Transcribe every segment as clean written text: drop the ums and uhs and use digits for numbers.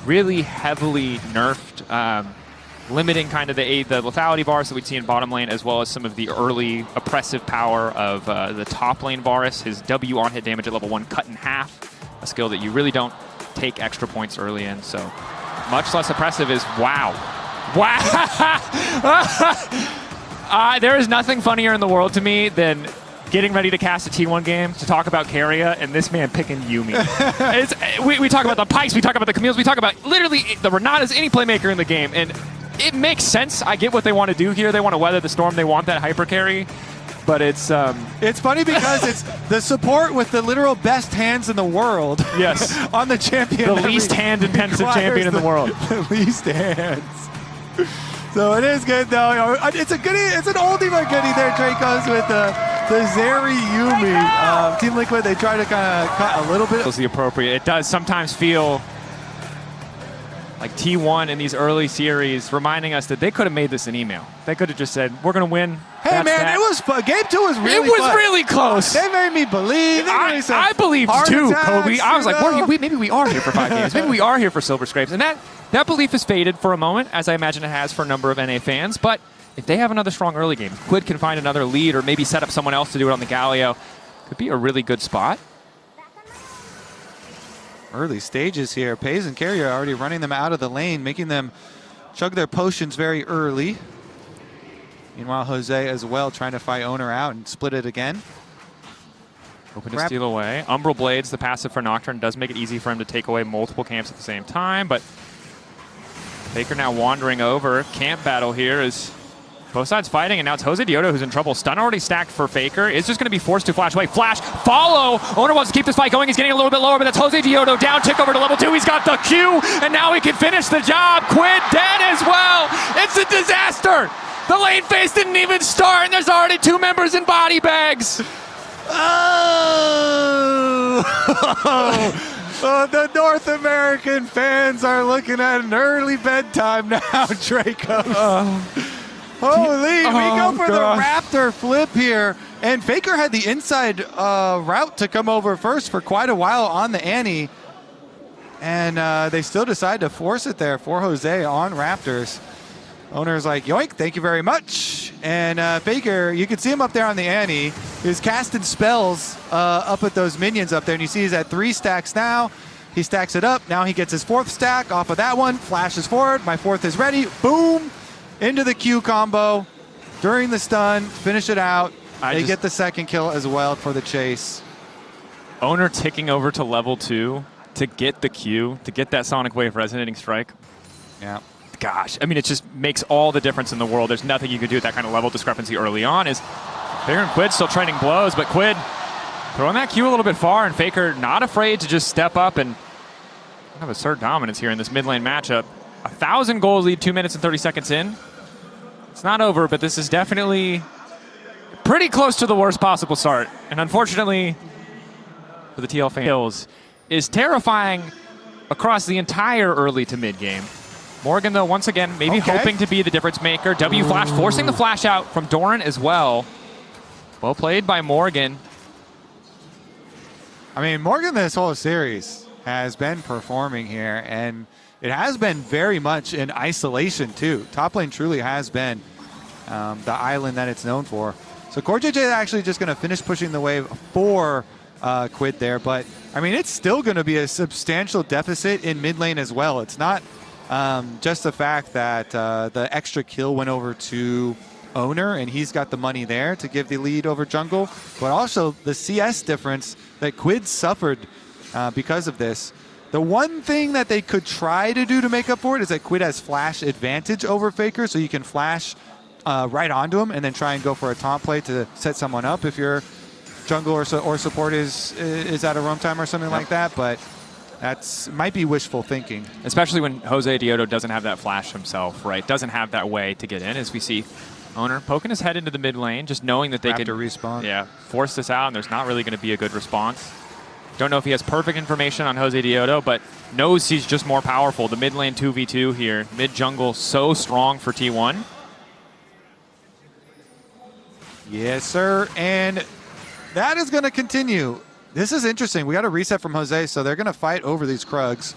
really heavily nerfed, limiting kind of the lethality bars that we'd see in bottom lane, as well as some of the early oppressive power of the top lane Varus. His W on hit damage at level 1 cut in half, a skill that you really don't take extra points early in. So much less oppressive is wow. Wow! There is nothing funnier in the world to me than getting ready to cast a T1 game to talk about Keria and this man picking Yuumi. We talk about the Pikes, we talk about the Camille's, we talk about literally the Renatas, any playmaker in the game, and it makes sense. I get what they want to do here. They want to weather the storm. They want that hyper carry. But it's funny because it's the support with the literal best hands in the world. Yes. On the champion. The least hand-intensive champion in the world. The least hands. So it is good though. It's an oldie but goodie there, Dracos, with the Zeri Yuumi. Team Liquid, they try to kind of cut a little bit. The appropriate. It does sometimes feel like T1 in these early series, reminding us that they could have made this an email. They could have just said, "We're going to win." Hey man, that. it was fun. Game 2 was really fun. It was fun. really close. They made me believe. I believed too, Kobe. I was like, maybe we are here for 5 games. Maybe we are here for Silver Scrapes. And that belief has faded for a moment, as I imagine it has for a number of NA fans. But if they have another strong early game, Quid can find another lead or maybe set up someone else to do it on the Galio. Could be a really good spot. Early stages here. Pays and Keria are already running them out of the lane, making them chug their potions very early. Meanwhile, Jose as well trying to fight Owner out and split it again. Hoping to steal away. Umbral Blades, the passive for Nocturne, does make it easy for him to take away multiple camps at the same time, but Faker now wandering over. Camp battle here is both sides fighting, and now it's Jose Diodo who's in trouble. Stun already stacked for Faker. Is just going to be forced to flash away. Flash, follow. Owner wants to keep this fight going. He's getting a little bit lower, but that's Jose Diodo down. Tick over to level 2. He's got the Q, and now he can finish the job. Quid dead as well. It's a disaster. The lane phase didn't even start, and there's already 2 members in body bags. Oh, the North American fans are looking at an early bedtime now, Draco. Holy, we go for the Raptor flip here. And Faker had the inside route to come over first for quite a while on the Annie. And they still decide to force it there for Jose on Raptors. Owner's like, yoink, thank you very much. And Faker, you can see him up there on the Annie. He's casting spells up at those minions up there. And you see he's at 3 stacks now. He stacks it up. Now he gets his 4th stack off of that one. Flashes forward. My 4th is ready. Boom. Into the Q combo. During the stun. Finish it out. They get the 2nd kill as well for the chase. Owner ticking over to level 2 to get the Q, to get that Sonic Wave Resonating Strike. Yeah. Gosh, I mean, it just makes all the difference in the world. There's nothing you can do with that kind of level discrepancy early on. Is Faker and Quid still trading blows, but Quid throwing that Q a little bit far, and Faker not afraid to just step up and have assert dominance here in this mid lane matchup. 1,000 goal lead, 2 minutes and 30 seconds in. It's not over, but this is definitely pretty close to the worst possible start. And unfortunately, for the TL fans, is terrifying across the entire early to mid game. Morgan, though, once again, maybe hoping to be the difference maker. W flash, forcing the flash out from Doran as well. Well played by Morgan. I mean, Morgan this whole series has been performing here, and it has been very much in isolation, too. Top lane truly has been the island that it's known for. So Core JJ is actually just going to finish pushing the wave for Quid there, but, I mean, it's still going to be a substantial deficit in mid lane as well. It's not just the fact that the extra kill went over to Owner, and he's got the money there to give the lead over jungle, but also the CS difference that Quid suffered because of this. The one thing that they could try to do to make up for it is that Quid has flash advantage over Faker, so you can flash right onto him and then try and go for a taunt play to set someone up if your jungle or support is at a roam time or something like that, but that's might be wishful thinking. Especially when Jose Diodo doesn't have that flash himself, right? Doesn't have that way to get in, as we see Owner poking his head into the mid lane, just knowing that they could respawn. Yeah, force this out, and there's not really going to be a good response. Don't know if he has perfect information on Jose Diodo, but knows he's just more powerful. The mid lane 2v2 here, mid jungle so strong for T1. Yes, sir, and that is going to continue. This is interesting. We got a reset from Jose, so they're going to fight over these Krugs.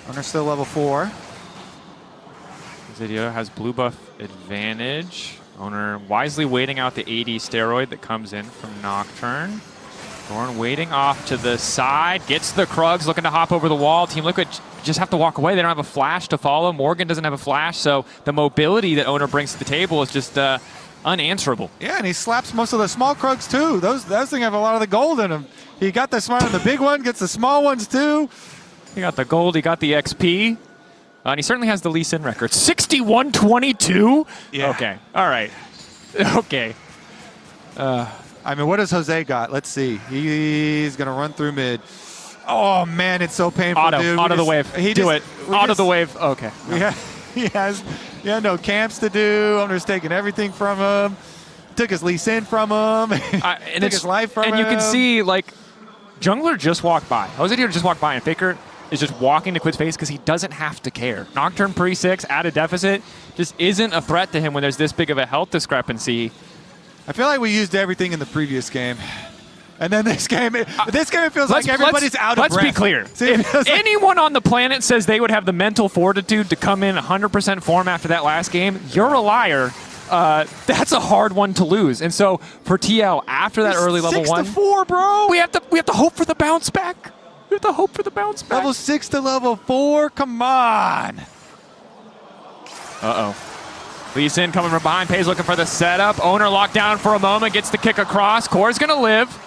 Owner still level 4. Zidio has blue buff advantage. Owner wisely waiting out the AD steroid that comes in from Nocturne. Thorn waiting off to the side, gets the Krugs, looking to hop over the wall. Team Liquid just have to walk away. They don't have a flash to follow. Morgan doesn't have a flash, so the mobility that Owner brings to the table is just unanswerable. Yeah, and he slaps most of the small Krugs too. Those things have a lot of the gold in them. He got the smart on the big one, gets the small ones too. He got the gold, he got the XP. And he certainly has the Lee Sin record. 61-22? Yeah. Okay, all right. Okay. I mean, what does Jose got? Let's see. He's going to run through mid. Oh, man, it's so painful, dude. Auto the wave. Auto the wave. Okay. No. He has no camps to do. Owner's taking everything from him. Took his Lee Sin from him. And took his life from him. And you can see, like, Jungler just walked by. Jose here just walked by, and Faker is just walking to Quid's face because he doesn't have to care. Nocturne pre-6 at a deficit just isn't a threat to him when there's this big of a health discrepancy. I feel like we used everything in the previous game. And then this game, it feels like everybody's out of breath. Let's be clear. If anyone on the planet says they would have the mental fortitude to come in 100% form after that last game, you're a liar. That's a hard one to lose. And so for TL, after that early level 1, 6-4, bro. We have to hope for the bounce back. We have to hope for the bounce back. Level 6 to level 4, come on. Uh-oh. Lee Sin coming from behind. Pays looking for the setup. Owner locked down for a moment. Gets the kick across. Core's going to live.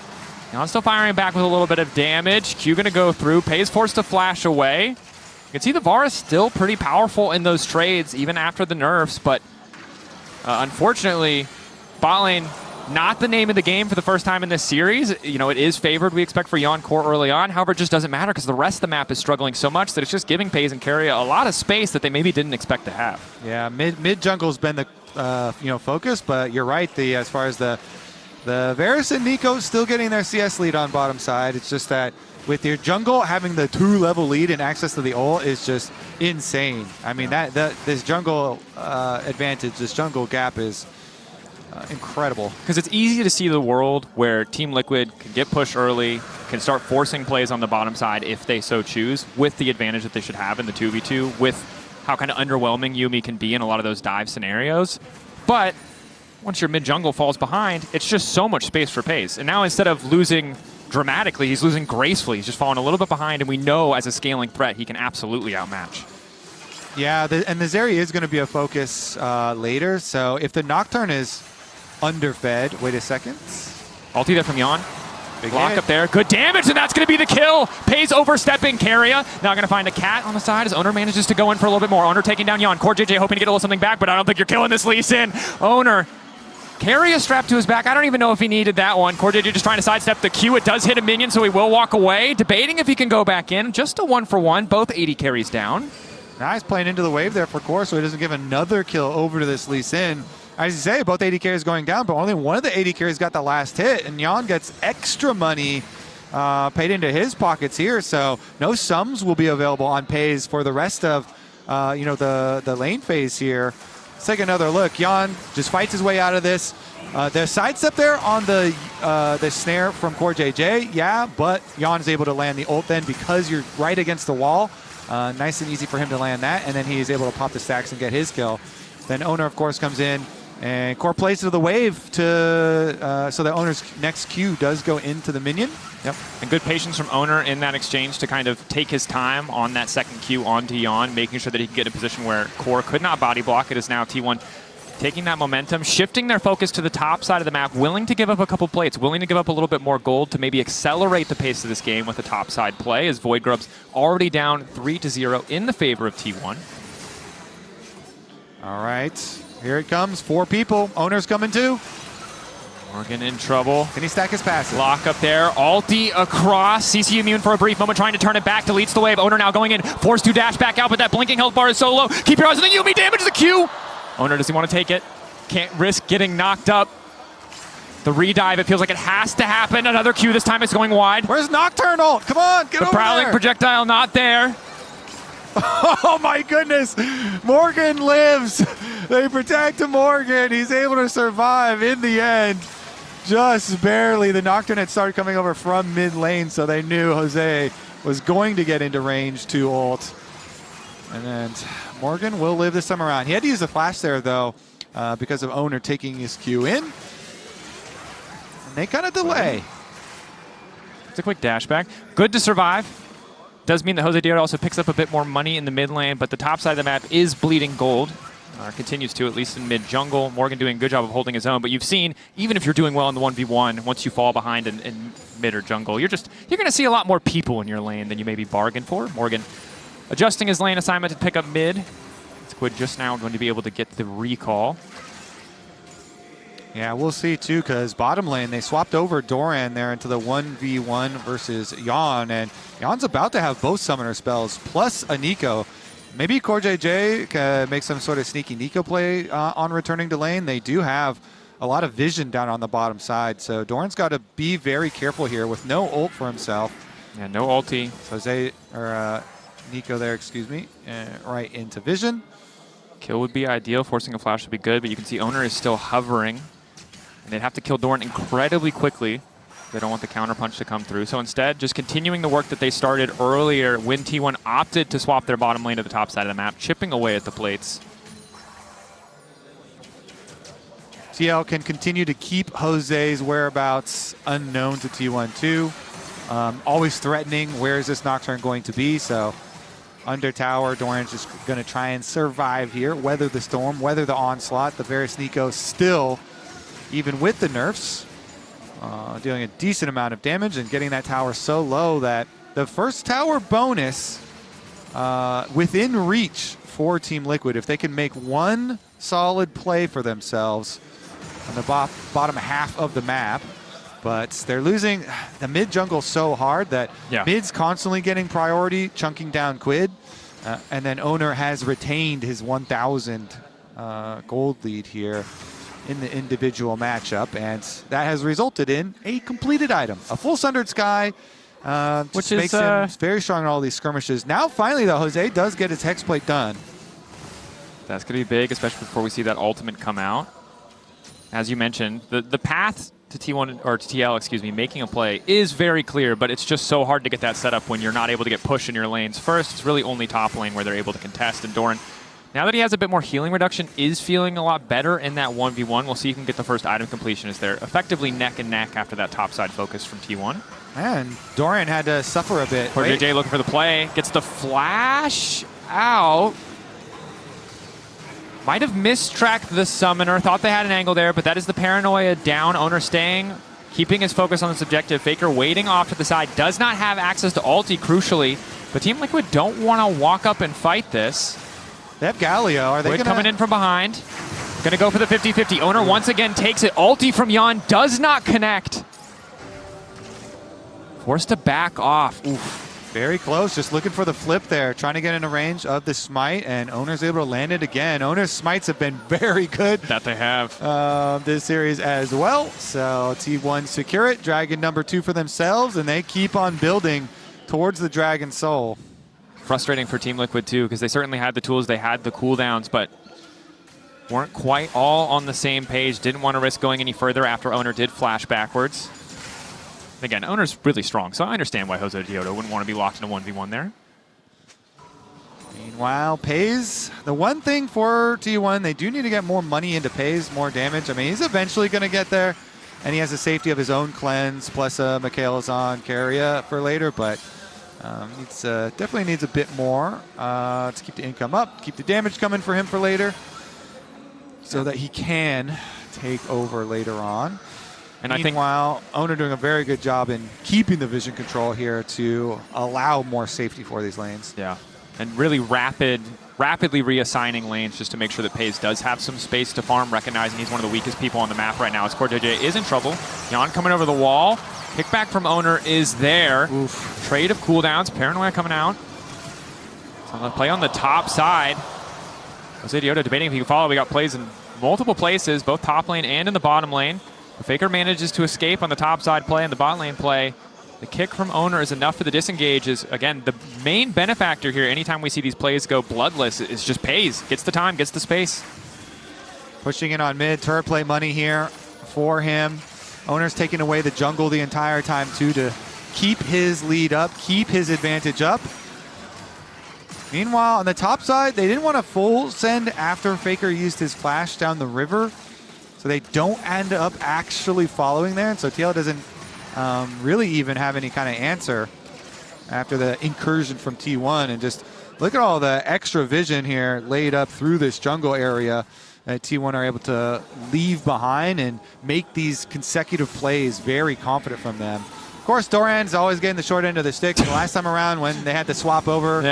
Now still firing back with a little bit of damage. Q going to go through. Pays forced to flash away. You can see the VAR is still pretty powerful in those trades, even after the nerfs. But unfortunately, bot lane, not the name of the game for the first time in this series. You know, it is favored, we expect, for Yon Core early on. However, it just doesn't matter because the rest of the map is struggling so much that it's just giving Pays and Keria a lot of space that they maybe didn't expect to have. Yeah, mid jungle's been the focus, but you're right. As far as the Varus and Nico still getting their CS lead on bottom side. It's just that with your jungle having the 2-level lead and access to the ult is just insane. I mean, this jungle advantage, this jungle gap is incredible. Because it's easy to see the world where Team Liquid can get pushed early, can start forcing plays on the bottom side if they so choose, with the advantage that they should have in the 2v2, with how kind of underwhelming Yuumi can be in a lot of those dive scenarios. But once your mid-jungle falls behind, it's just so much space for Pays. And now instead of losing dramatically, he's losing gracefully. He's just falling a little bit behind, and we know as a scaling threat, he can absolutely outmatch. Yeah, and the Zeri is going to be a focus later. So if the Nocturne is underfed, wait a second. Ulti there from Yon. Big Block hit. up there. Good damage, and that's going to be the kill. Pays overstepping Keria. Now going to find a cat on the side as Owner manages to go in for a little bit more. Owner taking down Yon. Core JJ hoping to get a little something back, but I don't think you're killing this Lee Sin. Owner. Keria strapped to his back. I don't even know if he needed that one. Core JJ just trying to sidestep the Q. It does hit a minion, so he will walk away. Debating if he can go back in. Just a 1-for-1. Both 80 carries down. Nice playing into the wave there for Core, so he doesn't give another kill over to this Lee Sin. As you say, both 80 carries going down, but only one of the 80 carries got the last hit, and Yon gets extra money paid into his pockets here, so no sums will be available on Pays for the rest of the lane phase here. Let's take another look. Yon just fights his way out of this. The sidestep there on the snare from Core JJ, yeah, but Yon is able to land the ult then because you're right against the wall. Nice and easy for him to land that, and then he is able to pop the stacks and get his kill. Then Owner, of course, comes in, and Core plays to the wave so the Owner's next Q does go into the minion. Yep. And good patience from Owner in that exchange to kind of take his time on that second Q onto Yon, making sure that he can get in a position where Core could not body block. It is now T1 taking that momentum, shifting their focus to the top side of the map, willing to give up a couple plates, willing to give up a little bit more gold to maybe accelerate the pace of this game with a top side play, as Void Grub's already down 3-0 in the favor of T1. All right, here it comes. 4 people. Owner's coming too. Morgan in trouble. Can he stack his passes? Lock up there. Ulti across. CC immune for a brief moment, trying to turn it back. Deletes the wave. Owner now going in. Forced to dash back out, but that blinking health bar is so low. Keep your eyes on the Yuumi. Damage the Q. Owner, does he want to take it? Can't risk getting knocked up. The redive, it feels like it has to happen. Another Q. This time it's going wide. Where's Nocturnal? Come on, get over there. The prowling projectile not there. Oh my goodness, Morgan lives. They protect Morgan. He's able to survive in the end. Just barely. The Nocturne had started coming over from mid lane, so they knew Jose was going to get into range to ult. And then Morgan will live this time around. He had to use the flash there, though, because of Owner taking his Q in. And they kind of delay. It's a quick dash back. Good to survive. Does mean that Jose Diodo also picks up a bit more money in the mid lane, but the top side of the map is bleeding gold. Continues to, at least in mid jungle. Morgan doing a good job of holding his own, but you've seen, even if you're doing well in the 1v1, once you fall behind in mid or jungle, you're going to see a lot more people in your lane than you maybe bargained for. Morgan adjusting his lane assignment to pick up mid. Squid just now going to be able to get the recall. Yeah, we'll see too, because bottom lane, they swapped over Doran there into the 1v1 versus Yon, and Yon's about to have both summoner spells plus a Nico. Maybe CoreJJ can make some sort of sneaky Nico play on returning to lane. They do have a lot of vision down on the bottom side, so Doran's got to be very careful here with no ult for himself. Yeah, no ulti. Jose, or Nico there, excuse me, right into vision. Kill would be ideal. Forcing a flash would be good, but you can see Owner is still hovering. And they'd have to kill Doran incredibly quickly. They don't want the counterpunch to come through. So instead, just continuing the work that they started earlier when T1 opted to swap their bottom lane to the top side of the map, chipping away at the plates. TL can continue to keep Jose's whereabouts unknown to T1 too. Always threatening, where is this Nocturne going to be? So under tower, Doran's just going to try and survive here, weather the storm, weather the onslaught. The Varus Nico still, even with the nerfs, dealing a decent amount of damage and getting that tower so low that the first tower bonus within reach for Team Liquid, if they can make one solid play for themselves on the bottom half of the map. But they're losing the mid jungle so hard that mid's constantly getting priority, chunking down Quid. And then Owner has retained his 1,000 gold lead here in the individual matchup, and that has resulted in a completed item, a full Sundered Sky, which makes him very strong in all these skirmishes. Now, finally, though, Jose does get his Hexplate done. That's going to be big, especially before we see that ultimate come out. As you mentioned, the path to T1 or to TL, excuse me, making a play is very clear, but it's just so hard to get that set up when you're not able to get pushed in your lanes first. It's really only top lane where they're able to contest, and Doran, now that he has a bit more healing reduction, is feeling a lot better in that 1v1. We'll see if he can get the first item completion as they're effectively neck and neck after that topside focus from T1. And Doran had to suffer a bit. JJ looking for the play. Gets the flash out. Might have mistracked the summoner. Thought they had an angle there, but that is the paranoia down. Owner staying, keeping his focus on this objective. Faker waiting off to the side. Does not have access to ulti, crucially. But Team Liquid don't want to walk up and fight this. They have Galio. Are they coming in from behind? Going to go for the 50-50. Owner once again takes it. Ulti from Yon does not connect. Forced to back off. Oof. Very close. Just looking for the flip there. Trying to get into range of the smite, and Owner's able to land it again. Owner's smites have been very good. That they have. This series as well. So T1 secure it. Dragon number 2 for themselves, and they keep on building towards the Dragon Soul. Frustrating for Team Liquid too, because they certainly had the tools, they had the cooldowns, but weren't quite all on the same page. Didn't want to risk going any further after Owner did flash backwards. Again, Owner's really strong, so I understand why Jose Diodo wouldn't want to be locked in a 1v1 there. Meanwhile, Pays, the one thing for T1, they do need to get more money into Pays, more damage. I mean, he's eventually going to get there, and he has the safety of his own cleanse, plus Mikhail's on Carrier for later, but definitely needs a bit more to keep the income up, keep the damage coming for him for later, so that he can take over later on. And meanwhile, Owner doing a very good job in keeping the vision control here to allow more safety for these lanes. Yeah, and really rapidly reassigning lanes just to make sure that Pays does have some space to farm, recognizing he's one of the weakest people on the map right now. As CoreJJ is in trouble. Yon coming over the wall. Kickback from Owner is there. Oof. Trade of cooldowns. Paranoia coming out. So I'm going to play on the top side. Jose Diodo debating if he can follow. We got plays in multiple places, both top lane and in the bottom lane. The Faker manages to escape on the top side play and the bot lane play. The kick from Owner is enough for the disengage. Is again, the main benefactor here anytime we see these plays go bloodless is just Pays. Gets the time, gets the space. Pushing in on mid, turret play money here for him. Owner's taking away the jungle the entire time too to keep his lead up, keep his advantage up. Meanwhile, on the top side, they didn't want to full send after Faker used his flash down the river, so they don't end up actually following there. And so TL doesn't really even have any kind of answer after the incursion from T1. And just look at all the extra vision here laid up through this jungle area that T1 are able to leave behind and make these consecutive plays very confident from them. Of course, Doran's always getting the short end of the stick. The last time around when they had to swap over,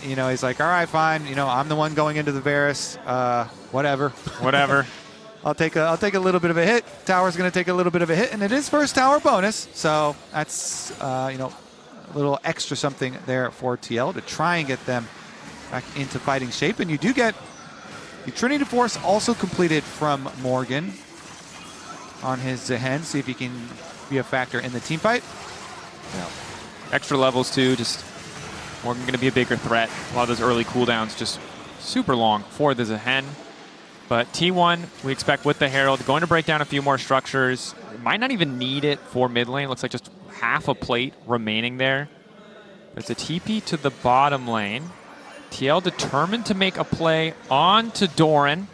you know, he's like, all right, fine. You know, I'm the one going into the Varus. Whatever. Whatever. I'll take a little bit of a hit. Tower's going to take a little bit of a hit, and it is first tower bonus. So that's, you know, a little extra something there for TL to try and get them back into fighting shape. And you do get the Trinity Force also completed from Morgan on his Zehen. See if he can be a factor in the team fight. Yeah. Extra levels too, just Morgan going to be a bigger threat. A lot of those early cooldowns just super long for the Zehen. But T1, we expect with the Herald, going to break down a few more structures. Might not even need it for mid lane. Looks like just half a plate remaining there. But it's a TP to the bottom lane. TL determined to make a play on to Doran.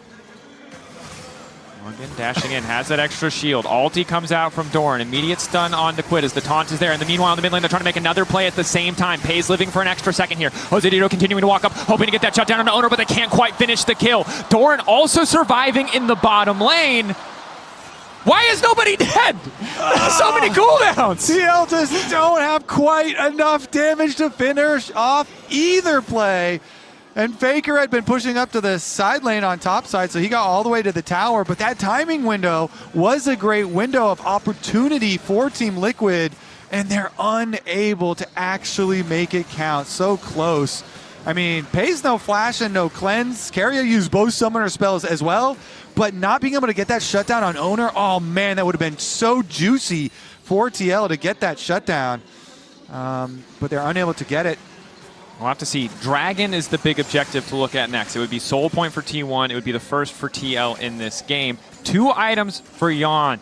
Morgan dashing in, has that extra shield. Ulti comes out from Doran. Immediate stun on to Quid as the taunt is there. And meanwhile, in the mid lane, they're trying to make another play at the same time. Pays living for an extra second here. Jose Dito continuing to walk up, hoping to get that shutdown on the owner, but they can't quite finish the kill. Doran also surviving in the bottom lane. Why is nobody dead? So many cooldowns. TL just don't have quite enough damage to finish off either play. And Faker had been pushing up to the side lane on top side, so he got all the way to the tower. But that timing window was a great window of opportunity for Team Liquid, and they're unable to actually make it count. So close. I mean, Pays no flash and no cleanse. Keria used both summoner spells as well, but not being able to get that shutdown on owner, oh man, that would have been so juicy for TL to get that shutdown. But they're unable to get it. We'll have to see. Dragon is the big objective to look at next. It would be soul point for T1. It would be the first for TL in this game. 2 items for Jan.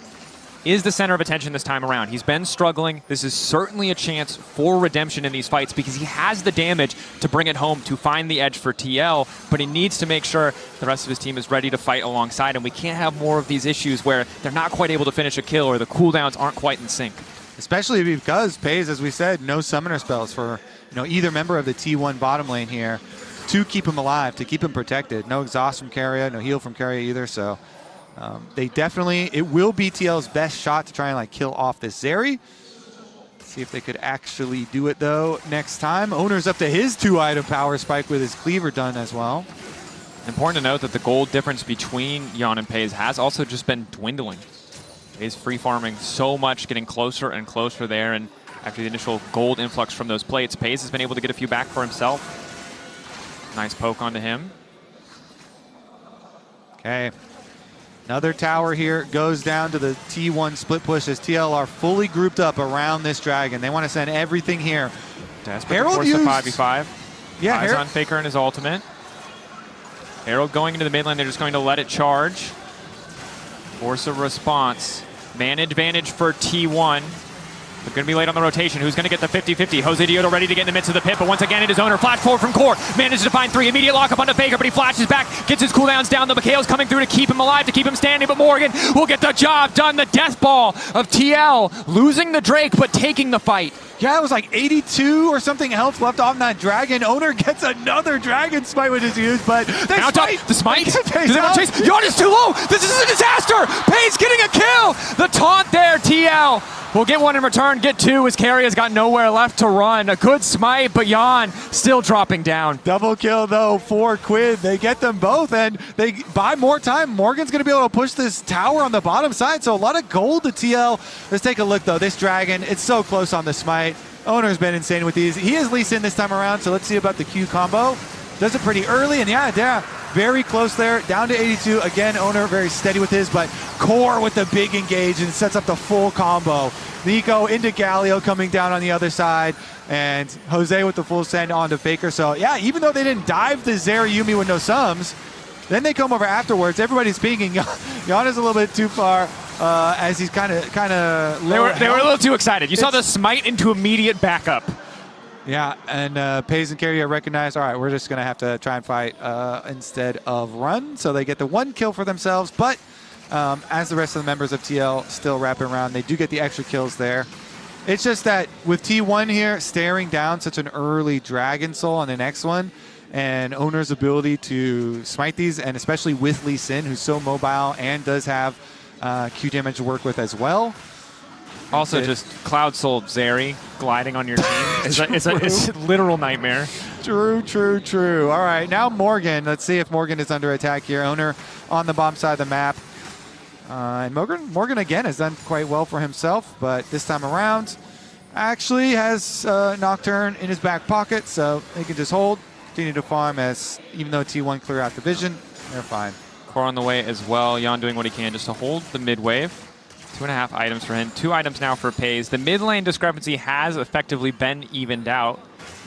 Is the center of attention this time around. He's been struggling. This is certainly a chance for redemption in these fights because he has the damage to bring it home, to find the edge for TL, but he needs to make sure the rest of his team is ready to fight alongside him. We can't have more of these issues where they're not quite able to finish a kill or the cooldowns aren't quite in sync. Especially because Pays, as we said, no summoner spells for either member of the T1 bottom lane here to keep him alive, to keep him protected. No exhaust from Keria, no heal from Keria either, so they definitely, it will be TL's best shot to try and kill off this Zeri. See if they could actually do it though next time. Owner's up to his 2-item power spike with his cleaver done as well. Important to note that the gold difference between Jan and Pays has also just been dwindling. Pays free farming so much, getting closer and closer there, and after the initial gold influx from those plates, Pays has been able to get a few back for himself. Nice poke onto him. Okay. Another tower here goes down to the T1 split push as TL are fully grouped up around this dragon. They want to send everything here. Desperate to force the 5v5. Yeah, Eyes on Faker and his ultimate. Herald going into the mid lane. They're just going to let it charge. Force a response. Man advantage for T1. They're going to be late on the rotation. Who's going to get the 50-50? Jose Dioto ready to get in the midst of the pit, but once again it is owner. Flash forward from core. Manages to find 3. Immediate lockup onto Faker, but he flashes back. Gets his cooldowns down. The Mikhail's coming through to keep him alive, to keep him standing, but Morgan will get the job done. The death ball of TL. Losing the Drake, but taking the fight. Yeah, it was like 82 or something health left on that dragon. Owner gets another dragon smite, which is used, but they smite. The smite? Do they want to chase? Jan is too low. This is a disaster. Pays getting a kill. The taunt there, TL. We'll get 1 in return, get 2 as Keria's got nowhere left to run. A good smite, but Jan still dropping down. Double kill though for Quid. They get them both and they buy more time. Morgan's gonna be able to push this tower on the bottom side, so a lot of gold to TL. Let's take a look though. This dragon, it's so close on the smite. Owner's been insane with these. He is Lee Sin this time around, so let's see about the Q combo. Does it pretty early, and yeah, very close there, down to 82. Again, Owner very steady with his, but Core with the big engage and sets up the full combo. Nico into Galio coming down on the other side, and Jose with the full send onto Faker. So yeah, even though they didn't dive the Zeri Yumi with no sums, then they come over afterwards. Everybody's speaking. Jan is a little bit too far. As he's kind of They were a little too excited. You saw the smite into immediate backup. Yeah, and Pays and Carrier recognize, all right, we're just going to have to try and fight instead of run. So they get the 1 kill for themselves, but as the rest of the members of TL still wrapping around, they do get the extra kills there. It's just that with T1 here, staring down such an early Dragon Soul on the next one, and Owner's ability to smite these, and especially with Lee Sin, who's so mobile and does have Q damage to work with as well. Also, just Cloud Soul Zeri gliding on your team is a literal nightmare. True, true, true. All right, now Morgan. Let's see if Morgan is under attack here. Owner on the bomb side of the map. And Morgan again has done quite well for himself, but this time around actually has Nocturne in his back pocket, so he can just hold, continue to farm, as even though T1 clear out the vision, they're fine. Core on the way as well. Jan doing what he can just to hold the mid wave. 2.5 items for him. 2 items now for Pays. The mid lane discrepancy has effectively been evened out.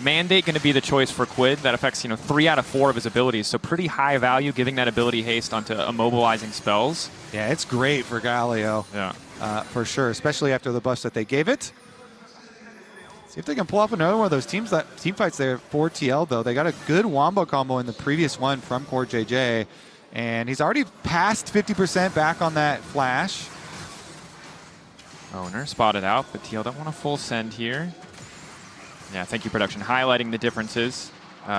Mandate going to be the choice for Quid. That affects 3 out of 4 of his abilities, so pretty high value, giving that ability haste onto immobilizing spells. Yeah, it's great for Galio. Yeah, for sure, especially after the buff that they gave it. See if they can pull off another one of those team fights there for TL, though. They got a good wombo combo in the previous one from Core JJ, and he's already passed 50% back on that flash. Owner spotted out, but TL don't want a full send here. Yeah, thank you, production. Highlighting the differences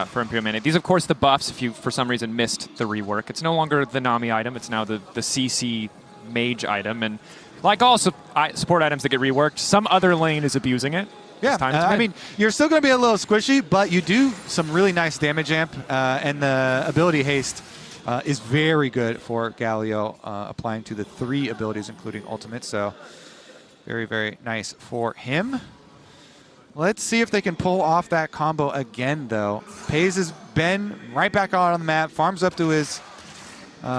for Imperial Mandate. These, of course, the buffs, if you, for some reason, missed the rework. It's no longer the Nami item. It's now the CC Mage item. And like all support items that get reworked, some other lane is abusing it. Yeah, I mean, you're still going to be a little squishy, but you do some really nice damage amp, and the ability haste is very good for Galio, applying to the 3 abilities, including ultimate. So very, very nice for him. Let's see if they can pull off that combo again, though. Pays has been right back out on the map, farms up to his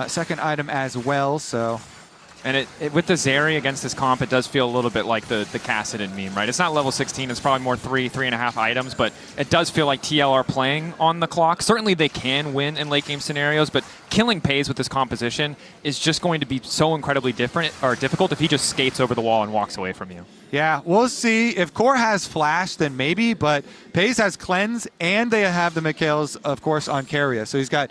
second item as well, so. And with the Zeri against this comp, it does feel a little bit like the Kassadin meme, right? It's not level 16, it's probably more 3.5 items, but it does feel like TL are playing on the clock. Certainly they can win in late game scenarios, but killing Pays with this composition is just going to be so incredibly difficult if he just skates over the wall and walks away from you. Yeah, we'll see. If Core has Flash, then maybe, but Pays has Cleanse, and they have the Mikhails, of course, on Carrier. So he's got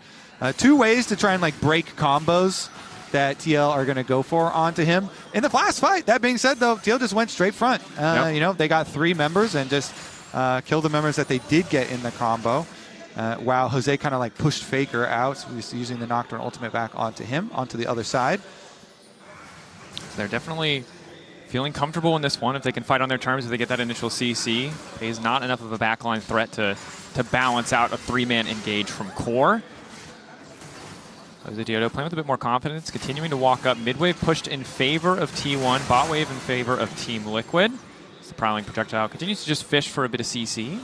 2 ways to try and break combos that TL are going to go for onto him in the last fight. That being said, though, TL just went straight front. They got 3 members and just killed the members that they did get in the combo. While Jose kind of pushed Faker out, so he's using the Nocturne ultimate back onto him, onto the other side. They're definitely feeling comfortable in this one if they can fight on their terms, if they get that initial CC. Pays not enough of a backline threat to balance out a 3-man engage from Core. Diodo playing with a bit more confidence, continuing to walk up. Mid-wave pushed in favor of T1, bot wave in favor of Team Liquid. The Prowling Projectile continues to just fish for a bit of CC.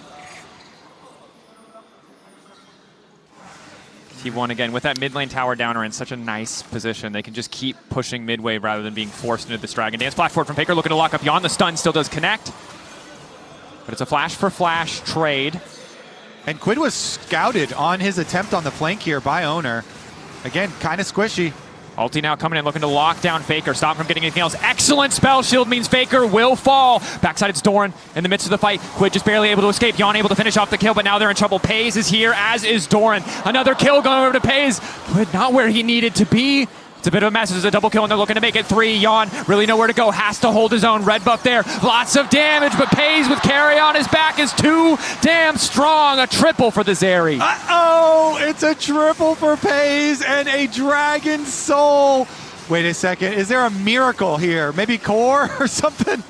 T1 again with that mid lane tower downer in such a nice position. They can just keep pushing mid-wave rather than being forced into this Dragon Dance. Flash forward from Faker, looking to lock up Jan. The stun still does connect, but it's a flash for flash trade. And Quid was scouted on his attempt on the flank here by Owner. Again, kind of squishy. Ulti now coming in, looking to lock down Faker. Stop from getting anything else. Excellent spell shield means Faker will fall. Backside it's Doran in the midst of the fight. Quid just barely able to escape. Jan able to finish off the kill, but now they're in trouble. Pays is here, as is Doran. Another kill going over to Pays. Quid not where he needed to be. It's a bit of a mess. There's a double kill, and they're looking to make it 3. Jan really nowhere to go. Has to hold his own. Red buff there. Lots of damage, but Pays with carry on his back is too damn strong. A triple for the Zeri. Uh-oh! It's a triple for Pays and a Dragon Soul. Wait a second. Is there a miracle here? Maybe Core or something?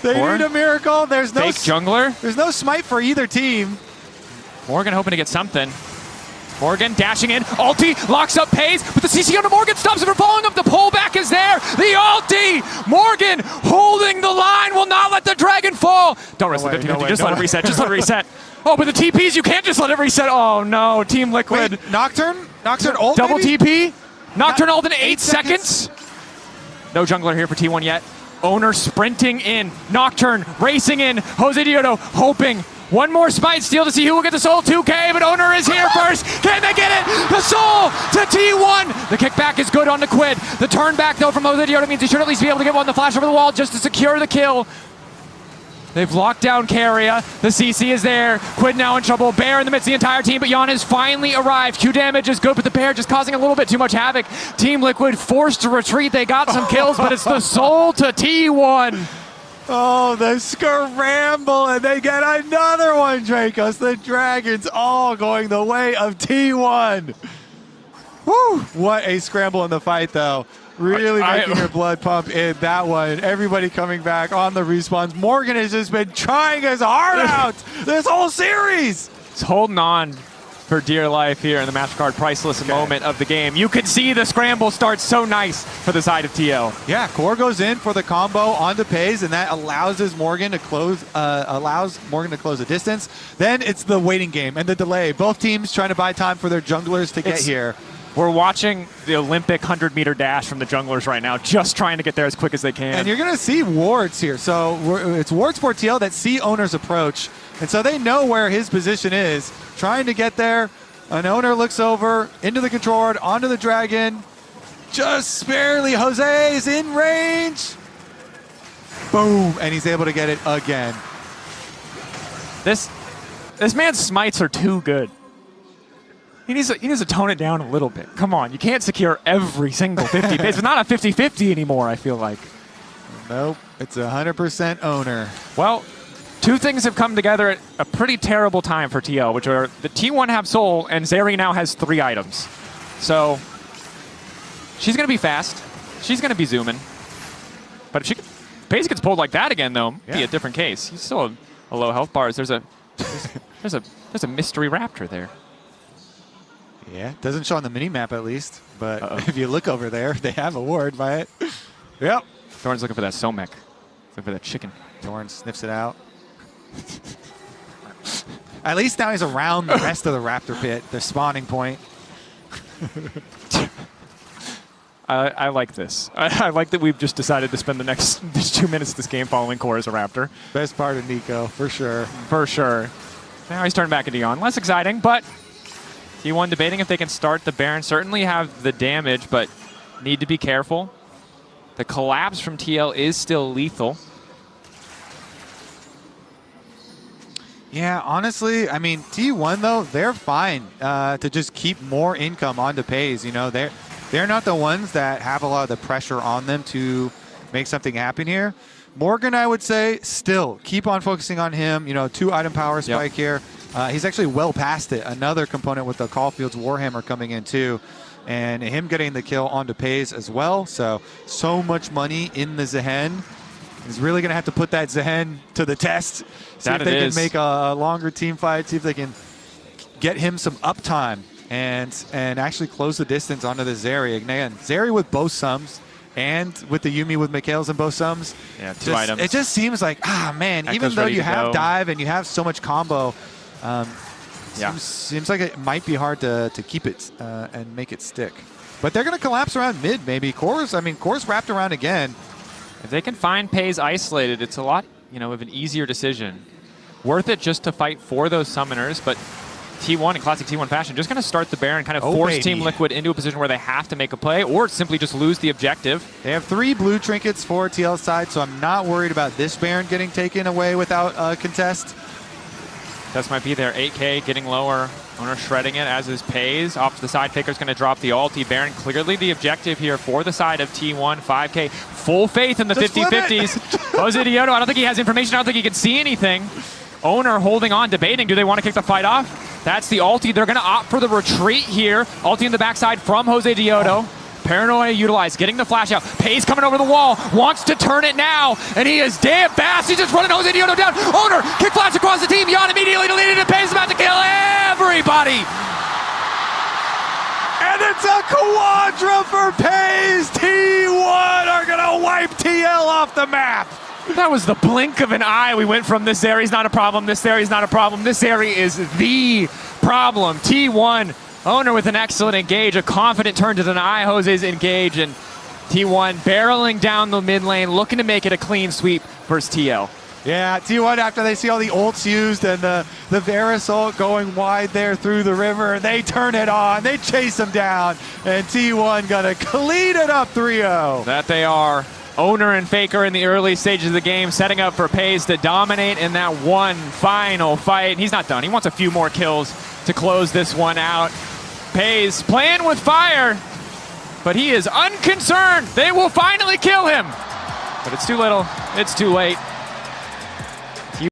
They need a miracle. There's no fake jungler. There's no smite for either team. Morgan hoping to get something. Morgan dashing in, ulti, locks up Pays, but the CC onto Morgan stops him from falling up. The pullback is there, the ulti! Morgan holding the line, will not let the dragon fall. Don't risk the 50-50, just let it reset, just let it reset. Oh, but the TPs, you can't just let it reset. Oh no, Team Liquid. Wait, Nocturne ult double maybe? TP, Nocturne ult in 8 seconds. No jungler here for T1 yet. Owner sprinting in, Nocturne racing in, Jose Diodo hoping. One more smite steal to see who will get the soul. 2K, but Owner is here first. Can they get it? The soul to T1. The kickback is good on the Quid. The turn back though from Jose Diodo means he should at least be able to get one. The flash over the wall just to secure the kill. They've locked down Carria. The CC is there. Quid now in trouble. Bear in the midst of the entire team, but Jan has finally arrived. Q damage is good, but the Bear just causing a little bit too much havoc. Team Liquid forced to retreat. They got some kills, but it's the soul to T1. Oh, the scramble, and they get another one, Dracos. The Dragons all going the way of T1. Whew, what a scramble in the fight, though. Really making your blood pump in that one. Everybody coming back on the respawns. Morgan has just been trying his heart out this whole series. He's holding on for dear life here in the MasterCard priceless moment of the game. You can see the scramble start so nice for the side of TL. Yeah, Core goes in for the combo onto Pays, and that allows Morgan to close the distance. Then it's the waiting game and the delay. Both teams trying to buy time for their junglers to get here. We're watching the Olympic 100-meter dash from the junglers right now, just trying to get there as quick as they can. And you're going to see wards here. So it's wards for TL that see Owner's approach. And so they know where his position is, trying to get there. An Owner looks over, into the control ward, onto the Dragon. Just barely. Jose is in range. Boom. And he's able to get it again. This man's smites are too good. He needs to tone it down a little bit. Come on, you can't secure every single 50 base. It's not a 50-50 anymore, I feel like. Nope, it's 100% Owner. Well, two things have come together at a pretty terrible time for TL, which are the T1 have Soul, and Zeri now has 3 items. So, she's going to be fast. She's going to be zooming. But if Pace gets pulled like that again, though, it'd be a different case. He's still a low health bars. There's a mystery raptor there. Yeah, doesn't show on the mini-map at least, but if you look over there, they have a ward by it. Yep. Thorn's looking for that Somek. Looking for that chicken. Thorn sniffs it out. At least now he's around the rest of the raptor pit, the spawning point. I like this. I like that we've just decided to spend the next 2 minutes of this game following Core as a raptor. Best part of Nico, for sure. For sure. Now he's turned back into Jan. Less exciting, but T1 debating if they can start the Baron. Certainly have the damage, but need to be careful. The collapse from TL is still lethal. Yeah, honestly, I mean, T1, though, they're fine to just keep more income onto Pays. You know, they're not the ones that have a lot of the pressure on them to make something happen here. Morgan, I would say, still keep on focusing on him. You know, 2 item power spike here. He's actually well past it. Another component with the Caulfield's Warhammer coming in too. And him getting the kill onto Pays as well. So much money in the Zehen. He's really going to have to put that Zehen to the test. See if they can make a longer team fight. See if they can get him some uptime and actually close the distance onto the Zeri. Again, Zeri with both sums. And with the Yuumi with Mikhails and both sums. Yeah, 2 items. It just seems like, man, even though you have dive and you have so much combo, seems like it might be hard to keep it and make it stick. But they're going to collapse around mid, maybe. Core's wrapped around again. If they can find Pays isolated, it's a lot, of an easier decision. Worth it just to fight for those summoners, but T1 in classic T1 fashion, just going to start the Baron, kind of force Team Liquid into a position where they have to make a play or simply just lose the objective. They have 3 blue trinkets for TL's side, so I'm not worried about this Baron getting taken away without a contest. This might be there. 8K getting lower. Owner shredding it, as is Pays. Off to the side, Faker's going to drop the ulti. Baron clearly the objective here for the side of T1. 5K. Full faith in the 50-50s. Jose Diodo, I don't think he has information. I don't think he can see anything. Owner holding on, debating. Do they want to kick the fight off? That's the ulti. They're going to opt for the retreat here. Ulti in the backside from Jose Diodo. Paranoia utilized, getting the flash out. Pays coming over the wall, wants to turn it now, and he is damn fast. He's just running Jose Diodo down. Owner, kick flash across the team. Jan immediately deleted, and Pays about to kill everybody. And it's a quadra for Pays. T1 are going to wipe TL off the map. That was the blink of an eye. We went from this Zeri's not a problem, this Zeri's not a problem, this Zeri is the problem. T1, Owner with an excellent engage, a confident turn to deny Jose's engage, and T1 barreling down the mid lane, looking to make it a clean sweep versus TL. Yeah, T1, after they see all the ults used and the Varus ult going wide there through the river, they turn it on, they chase him down, and T1 gonna clean it up 3-0. That they are. Owner and Faker in the early stages of the game, setting up for Pays to dominate in that one final fight. He's not done. He wants a few more kills to close this one out. Pays playing with fire, but he is unconcerned. They will finally kill him. But it's too little. It's too late.